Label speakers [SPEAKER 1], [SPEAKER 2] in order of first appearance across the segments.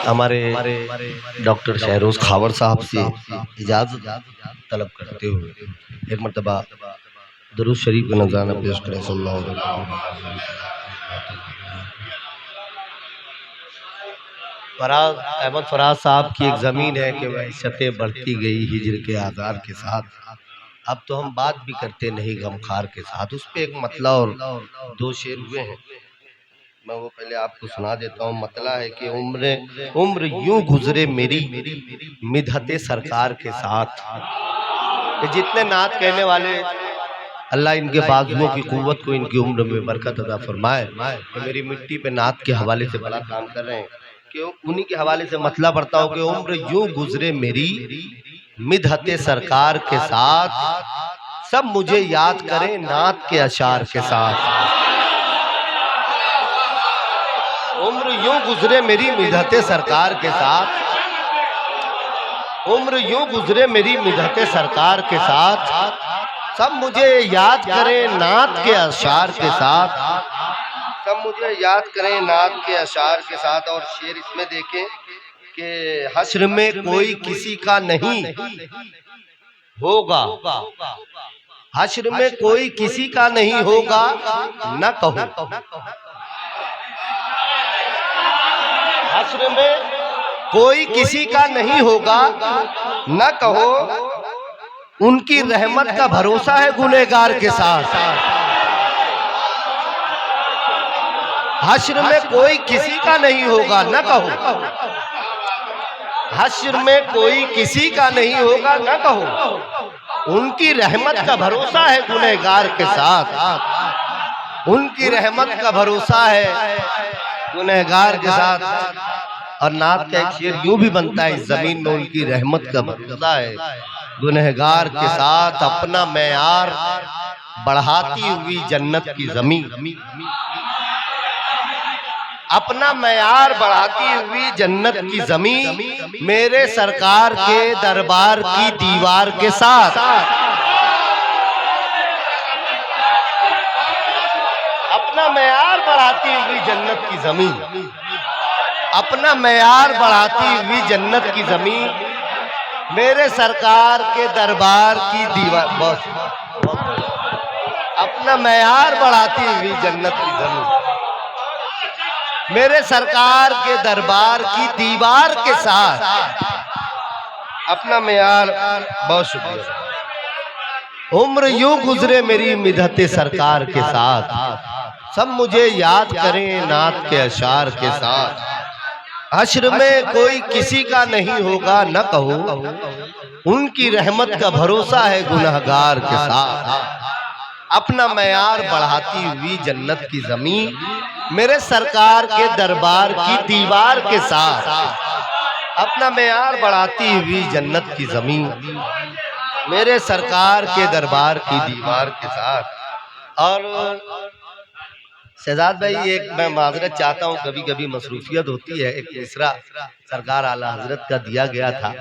[SPEAKER 1] हमारे डॉक्टर शहरोज खावर साहब से इजाज़त तलब करते हुए एक मरतबा दुरूद शरीफ का नज़राना पेश करें। सल्लल्लाहु अलैहि वसल्लम। फराज अहमद फराज साहब की एक ज़मीन है कि वहशतें बढ़ती गई हिजर के आज़ार के साथ। अब तो हम बात भी करते नहीं गमखार के साथ। उस पर एक मतला और दो शेर हुए हैं, मैं वो पहले आपको सुना देता हूँ। मतला है कि उम्र यूं गुजरे मेरी मिदहते सरकार के साथ। कि जितने नात कहने वाले अल्लाह इनके बाजुओं की कुव्वत को इनकी उम्र में बरकत अता फरमाए। तो मेरी मिट्टी पे नात के हवाले से बड़ा काम कर रहे हैं कि उन्हीं के हवाले से मतला पढ़ता हूँ कि उम्र यूं गुजरे मेरी मिदहते सरकार के साथ, सब मुझे याद करें नात के अशार के साथ। उम्र यूं गुजरे मेरी मिदहते सरकार के साथ, उम्र यूं गुजरे मेरी मिदहते सरकार के साथ, सब मुझे याद करें नात के अशार के साथ, सब मुझे याद करें नात के अशार के साथ। और शेर इसमें देखें कि हश्र में कोई किसी का नहीं होगा, हश्र में कोई किसी का नहीं होगा न कहो, हश्र में कोई किसी का नहीं होगा न कहो, उनकी रहमत का भरोसा है गुनहगार के साथ। हश्र में कोई किसी का नहीं होगा न कहो, हश्र में कोई किसी का नहीं होगा न कहो, उनकी रहमत का भरोसा है गुनहगार के साथ, उनकी रहमत का भरोसा है गुनहगार के साथ। और नात का एक शेर यूं भी बनता है, इस जमीन में उनकी रहमत का भरोसा है गुनहगार के साथ, अपना मेयार बढ़ाती हुई जन्नत की जमीन, अपना मेयार बढ़ाती हुई जन्नत की जमीन, मेरे सरकार के दरबार की दीवार के साथ, अपना मेयार बढ़ाती हुई जन्नत की जमीन, अपना मेयार बढ़ाती हुई जन्नत की जमीन, मेरे सरकार के दरबार की दीवार, बस अपना मेयार बढ़ाती हुई जन्नत की जमीन, मेरे सरकार के दरबार की दीवार के साथ, अपना मेयार। बहुत शुक्रिया। उम्र यूं गुजरे मेरी मिदहते सरकार के साथ, सब मुझे याद करें नात के अशार के साथ। हश्र में कोई किसी का नहीं होगा न कहो, उनकी रहमत का भरोसा है गुनहगार के साथ, अपना मेयार बढ़ाती हुई जन्नत की जमीन, मेरे सरकार के दरबार की दीवार के साथ, अपना मेयार बढ़ाती हुई जन्नत की जमीन, मेरे सरकार के दरबार की दीवार के साथ। और शहजाद भाई, एक मैं माजरत चाहता हूँ, कभी कभी मसरूफियत होती है। एक मिसरा सरकार आला हजरत का दिया गया था,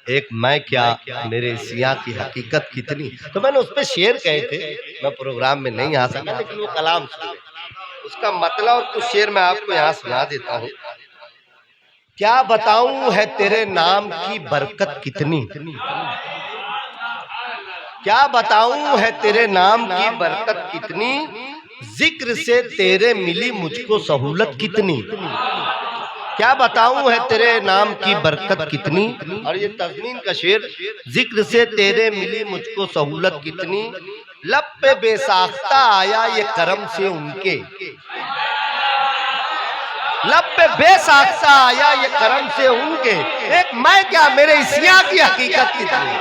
[SPEAKER 1] एक मैं क्या मेरे सिया की हकीकत कितनी, तो मैंने उस पर शेर कहे थे, मैं प्रोग्राम में नहीं आ सका, लेकिन वो कलाम सुने, उसका मतलब और कुछ शेर मैं आपको यहाँ सुना देता हूँ। क्या बताऊं है तेरे नाम की बरकत कितनी, क्या बताऊं है तेरे नाम की बरकत कितनी, जिक्र से तेरे मिली मुझको सहूलत कितनी, क्या बताऊं है तेरे नाम की बरकत कितनी। और ये तज़मीन का शेर, जिक्र से तेरे मिली मुझको सहूलत कितनी, लब पे बेसाख्ता आया ये करम से उनके, लब पे बेसाख्ता आया ये करम से उनके, एक मैं क्या मेरे सिया की हकीकत कितनी,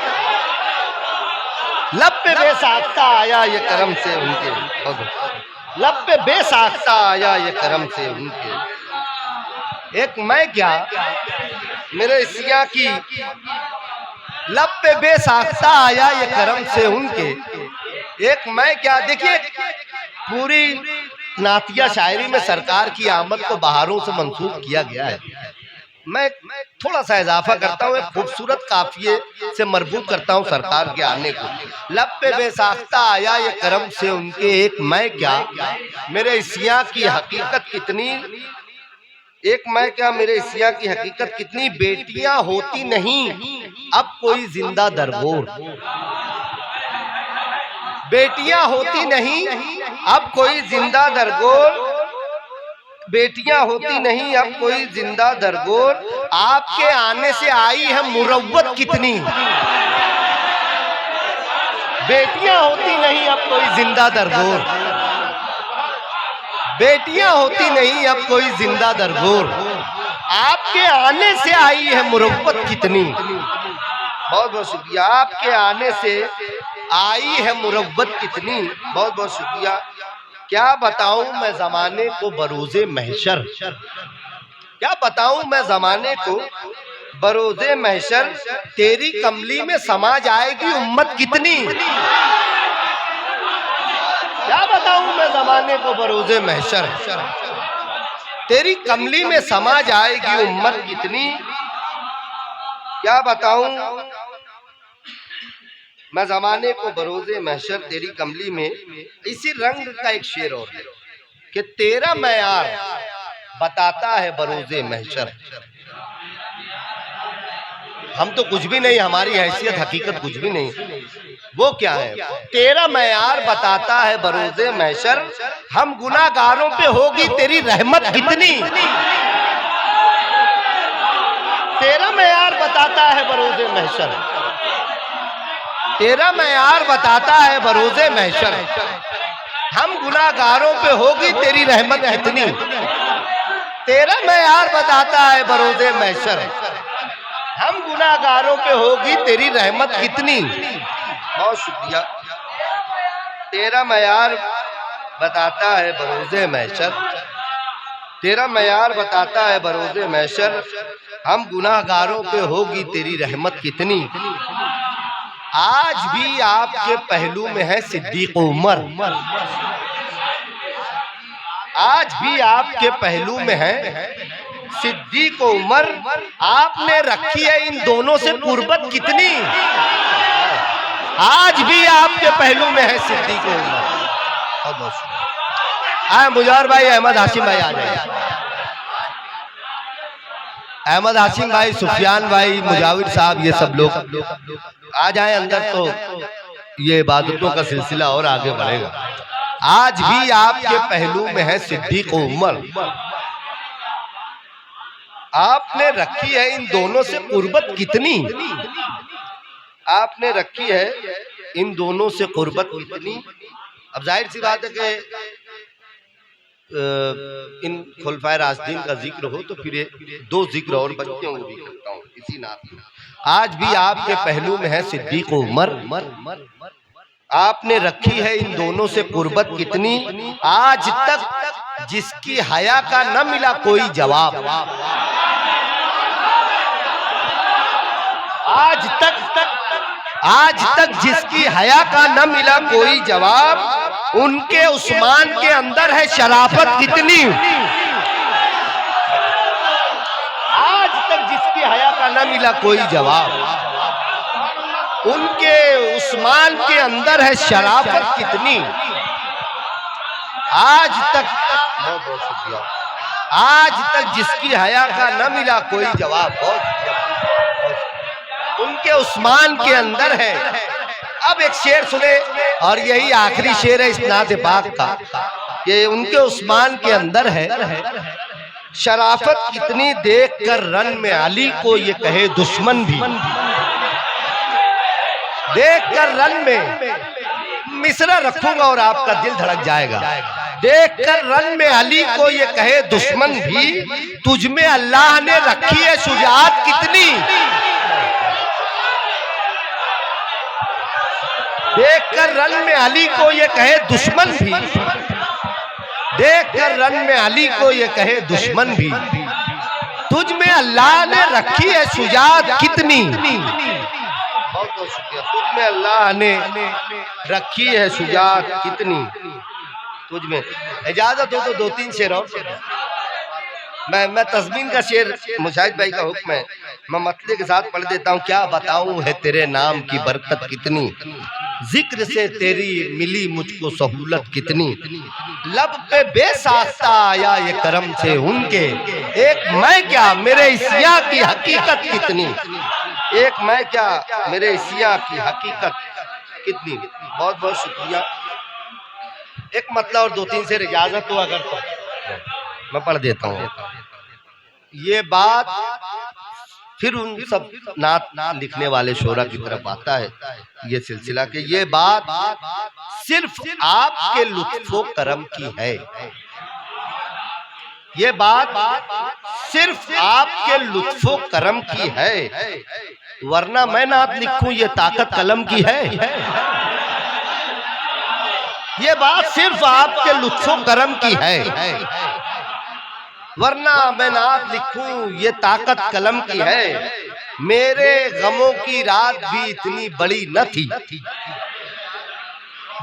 [SPEAKER 1] लब पे बेसाख्ता आया ये करम से उनके, लब पे बेसाख्ता आया ये करम से उनके, एक मैं क्या मेरे सिया की, लब पे बेसाख्ता आया ये करम से उनके, एक मैं क्या। देखिए, पूरी नातिया शायरी में सरकार की आमद को बहारों से मंसूब किया गया है। मैं थोड़ा सा इजाफा करता हूँ, एक खूबसूरत काफिये से मरबूत करता हूँ सरकार के आने को। लब पे बेसाख्ता आया ये करम से उनके, एक मैं क्या मेरे सिया की हकीकत कितनी, एक मैं क्या मेरे एशिया की हकीकत कितनी बेटियां होती नहीं अब कोई जिंदा दरगोर, बेटियां होती नहीं अब कोई जिंदा दरगोर, बेटियां होती नहीं अब कोई जिंदा दरगोर, आपके आने से आई है मुरव्वत कितनी, बेटियां होती नहीं अब कोई जिंदा दरगोर, बेटियां होती नहीं अब कोई जिंदा दरगोर, आपके आने से आई है मुरव्वत कितनी। बहुत बहुत शुक्रिया, आपके आने से आई है मुरव्वत कितनी, बहुत बहुत शुक्रिया। क्या बताऊं मैं जमाने को बरोज़े महशर, क्या बताऊं मैं जमाने को बरोज़े महशर, तेरी कमली में समा जाएगी उम्मत कितनी, क्या बताऊं मैं जमाने को बरोज़े महशर, तेरी कमली में समा जाएगी उम्मत कितनी। क्या बताऊं मैं जमाने को बरोज़े महशर, तेरी कमली में। इसी रंग का एक शेर और है कि तेरा मयार बताता है बरोज़े महशर, हम तो कुछ भी नहीं, हमारी हैसियत हकीकत कुछ भी नहीं, वो क्या है, तेरा मयार बताता है बरोज़े महशर, हम गुनाहगारों पे होगी तेरी रहमत कितनी, तेरा मयार बताता है बरोज़े महशर, तेरा मयार बताता है बरोज़े महशर, हम गुनाहगारों पे होगी तेरी रहमत कितनी, तेरा मयार बताता है बरोज़े महशर, हम गुनाहगारों पे होगी तेरी रहमत कितनी। बहुत शुक्रिया। तेरा मयार बताता है बरोज़े महशर, तेरा मयार बताता है बरोज़े महशर, हम गुनाहगारों पे होगी तेरी रहमत कितनी। आज भी आपके पहलू में है सिद्दीक़ उमर, आज भी आपके पहलू में है सिद्दीक़ उमर, आपने रखी है इन दोनों से कुर्बत कितनी, आज भी आपके पहलू में है सिद्दीक़ उमर। आए मुजहर भाई, अहमद हाशिम भाई आ जाए, अहमद हाशिम भाई, सुफियान भाई, मुजाविर साहब, ये सब लोग आ जाए अंदर, तो ये इबादतों का सिलसिला और आगे बढ़ेगा। आज भी आपके पहलू में है सिद्दीक़ उमर, आपने रखी है इन दोनों से कुर्बत कितनी, आपने रखी है इन दोनों से कुर्बत कितनी। अब जाहिर सी बात है कि इन खुलफाए राशिदीन का जिक्र हो तो फिर दो जिक्र और बनते हैं, वो भी करता हूँ इसी नात में। आज भी आपके पहलू में है सिद्दीक़ उमर, आपने रखी है इन दोनों से कुर्बत कितनी, आज तक जिसकी हया का न मिला कोई जवाब, आज तक जिसकी हया का न मिला कोई जवाब, उनके उस्मान के अंदर है शराफत कितनी, आज तक जिसकी हया का न मिला कोई जवाब, उनके उस्मान के अंदर है शराफत कितनी। आज तक, बहुत शुक्रिया, आज तक जिसकी हया का न मिला कोई जवाब, उनके उस्मान के अंदर है। अब एक शेर सुने, और यही आखिरी शेर है इस नात पाक का, ये उनके उस्मान के अंदर है, शराफत कितनी देख कर रन में अली को ये कहे दुश्मन भी, देख कर रन में मिसरा रखूंगा और आपका दिल धड़क जाएगा, देख कर रन में अली को ये कहे दुश्मन भी, तुझ में अल्लाह ने रखी है शुजाअत कितनी, देख कर रन में अली को ये कहे दुश्मन भी, देख कर रन में अली को ये कहे दुश्मन भी, तुझ में अल्लाह ने रखी है शुजाअत कितनी। बहुत बहुत शुक्रिया। तुझ में अल्लाह ने रखी है शुजाअत कितनी, तुझ में। इजाजत हो तो दो तीन शेर और मैं तस्मीन का शेर मुशाहिद भाई का हुक्म है, मैं मतले के साथ पढ़ देता हूँ। क्या बताऊं है तेरे नाम की बरकत कितनी, जिक्र से तेरी मिली मुझको सहूलत कितनी, लब पे बेसाख्ता आया ये करम से उनके, एक मैं क्या मेरे इसिया की हकीकत कितनी, एक मैं क्या मेरे इसिया की हकीकत कितनी। बहुत बहुत शुक्रिया। एक मतलब और दो तीन से इजाजत हो अगर तो मैं पढ़ देता हूँ। ये बात फिर उन सब नात लिखने वाले शोरा की तरफ आता है ये सिलसिला के, ये बात सिर्फ आपके लुत्फो करम की है, ये बात सिर्फ आपके लुत्फो करम की है, वरना मैं नात लिखूं ये ताकत कलम की है। ये बात सिर्फ आपके लुत्फो करम की है, वरना मैं नात लिखूं ये ताकत कलम की है। मेरे गमों की रात भी इतनी बड़ी न थी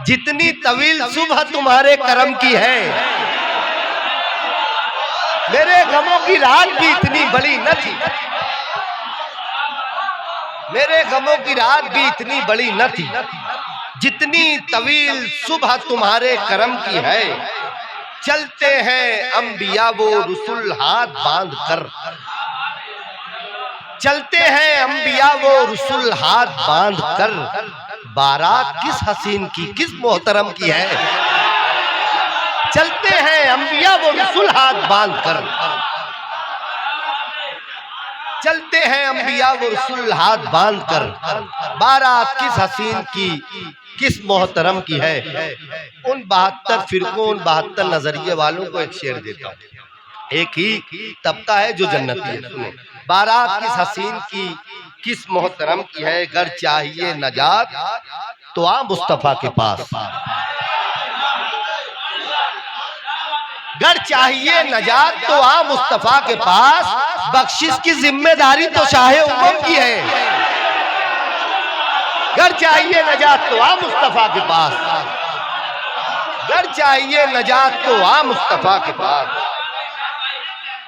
[SPEAKER 1] जितनी तवील सुबह तुम्हारे करम की है। मेरे गमों की रात भी इतनी बड़ी न थी, मेरे गमों की रात भी इतनी बड़ी न थी जितनी तवील सुबह तुम्हारे करम की है। चलते हैं अंबिया वो रसूल हाथ बांध कर, चलते हैं अंबिया वो रसूल हाथ बांध कर, बारात किस हसीन की किस मोहतरम की है। चलते हैं अंबिया वो रसूल हाथ बांध कर, चलते हैं अंबिया वो रसूल हाथ बांध कर, बारात किस हसीन की किस मोहतरम की है। उन 72 फिरकों, उन 72 नजरिए वालों को एक शेर देता हूँ। एक ही तबका है जो जन्नती है। सुनो, बारात किस हसीन की किस मोहतरम की है, गर चाहिए नजात तो आ मुस्तफा के पास, गर चाहिए नजात तो आ मुस्तफा के पास, बख्शिश की जिम्मेदारी तो शाहे उम्मत की है। घर चाहिए नजात तो आ मुस्तफा के पास, घर चाहिए नजात तो आ मुस्तफा के पास,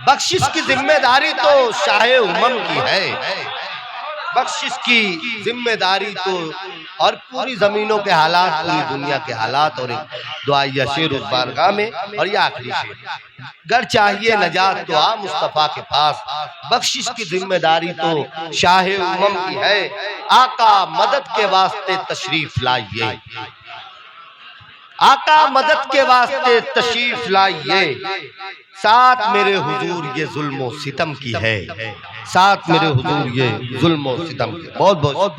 [SPEAKER 1] बख्शिश की जिम्मेदारी तो शाहे उम्मम की है। बख्शिश की जिम्मेदारी तो, और पूरी जमीनों के हालात, पूरी दुनिया के हालात, और एक दुआया शेर उस बारगाह में, और ये आखिरी शेर, घर चाहिए नजात तो आ मुस्तफा के पास, बख्शिश की जिम्मेदारी तो शाहे उम्मम की है। आका मदद के वास्ते तशरीफ लाइए, आका मदद के वास्ते तशरीफ लाइए, साथ मेरे हुजूर ये जुल्म और सितम की है, साथ मेरे हुजूर ये जुल्म और सितम की। बहुत बहुत